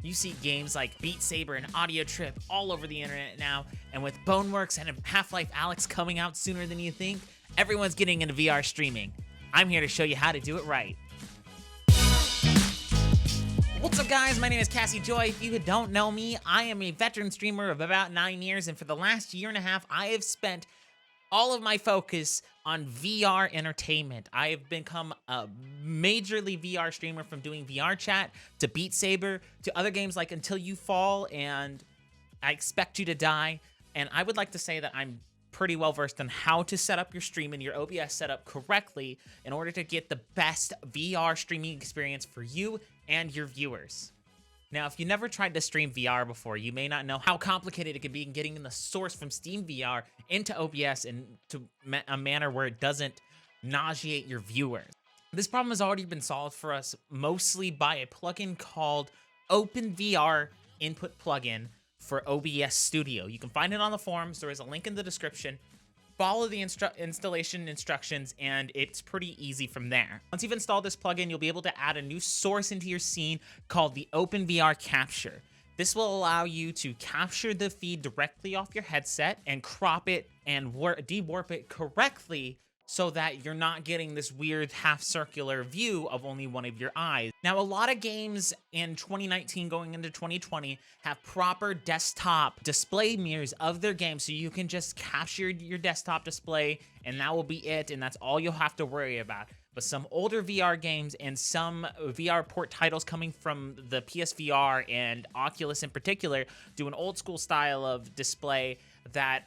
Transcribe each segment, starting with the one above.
You see games like Beatsaber and Audio Trip all over the internet now, and with Boneworks and Half Life Alyx coming out sooner than you think, everyone's getting into VR streaming. I'm here to show you how to do it right. What's up, guys? My name is Cassie Joy. If you don't know me, I am a veteran streamer of about 9 years, and for the last year and a half, I have spent all of my focus on VR entertainment. I have become a majorly VR streamer, from doing VR chat to Beatsaber to other games like Until You Fall and I Expect You to Die. And I would like to say that I'm pretty well versed on how to set up your stream and your OBS setup correctly in order to get the best VR streaming experience for you and your viewers. Now, if you never tried to stream VR before, you may not know how complicated it can be in getting the source from Steam VR into OBS and to a manner where it doesn't nauseate your viewers. This problem has already been solved for us mostly by a plugin called OpenVR Input Plugin for OBS Studio. You can find it on the forums. There is a link in the description. Follow the installation instructions, and it's pretty easy from there. Once you've installed this plugin, you'll be able to add a new source into your scene called the OpenVR Capture. This will allow you to capture the feed directly off your headset and crop it and de-warp it correctly so that you're not getting this weird half-circular view of only one of your eyes. Now, a lot of games in 2019 going into 2020 have proper desktop display mirrors of their games, so you can just capture your desktop display and that will be it, and that's all you'll have to worry about. But some older VR games and some VR port titles coming from the PSVR and Oculus in particular do an old school style of display that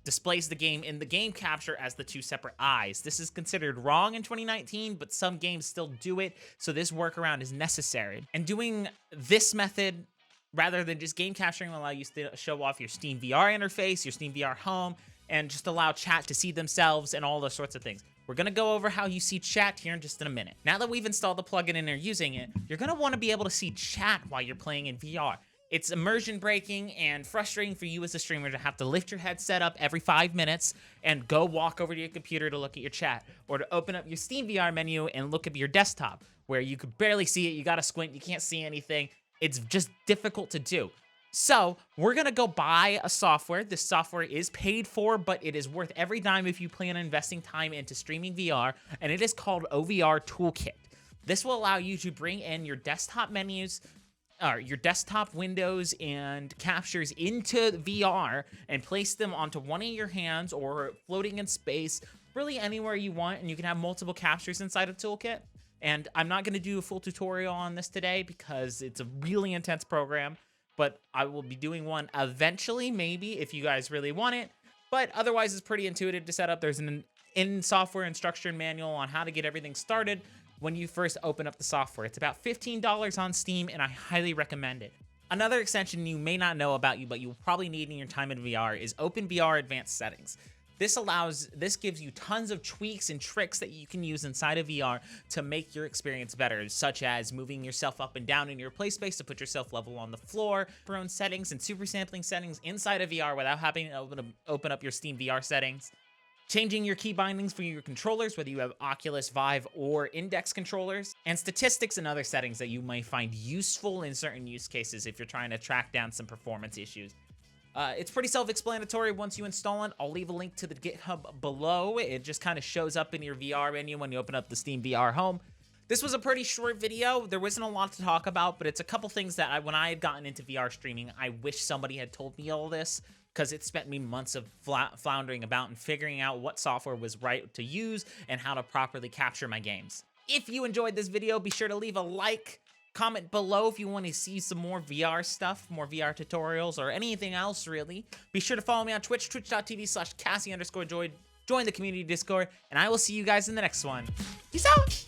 displays the game in the game capture as the two separate eyes. This is considered wrong in 2019, but some games still do it, so this workaround is necessary. And doing this method, rather than just game capturing, will allow you to show off your Steam VR interface, your Steam VR home, and just allow chat to see themselves and all those sorts of things. We're gonna go over how you see chat here in just in a minute. Now that we've installed the plugin and are using it, you're gonna wanna be able to see chat while you're playing in VR. It's immersion breaking and frustrating for you as a streamer to have to lift your headset up every 5 minutes and go walk over to your computer to look at your chat, or to open up your Steam VR menu and look at your desktop where you could barely see it, you gotta squint, you can't see anything. It's just difficult to do. So we're gonna go buy a software. This software is paid for, but it is worth every dime if you plan on investing time into streaming VR, and it is called OVR Toolkit. This will allow you to bring in your desktop menus, your desktop windows and captures into VR and place them onto one of your hands or floating in space, really anywhere you want, and you can have multiple captures inside of Toolkit. And I'm not going to do a full tutorial on this today because it's a really intense program, but I will be doing one eventually, maybe, if you guys really want it. But otherwise, it's pretty intuitive to set up. There's an in-software instruction manual on how to get everything started when you first open up the software. It's about $15 on Steam, and I highly recommend it. Another extension you may not know about, but you'll probably need in your time in VR, is OpenVR Advanced Settings. This gives you tons of tweaks and tricks that you can use inside of VR to make your experience better, such as moving yourself up and down in your play space to put yourself level on the floor, your own settings and super sampling settings inside of VR without having to open up your Steam VR settings. Changing your key bindings for your controllers, whether you have Oculus, Vive, or Index controllers, and statistics and other settings that you might find useful in certain use cases if you're trying to track down some performance issues. It's pretty self-explanatory once you install it. I'll leave a link to the GitHub below. It just kind of shows up in your VR menu when you open up the Steam VR home. This was a pretty short video. There wasn't a lot to talk about, but it's a couple things that when I had gotten into VR streaming, I wish somebody had told me all this, because it spent me months of floundering about and figuring out what software was right to use and how to properly capture my games. If you enjoyed this video, be sure to leave a like, comment below if you want to see some more VR stuff, more VR tutorials, or anything else, really. Be sure to follow me on Twitch, twitch.tv/Cassie_Joy. Join the community Discord, and I will see you guys in the next one. Peace out!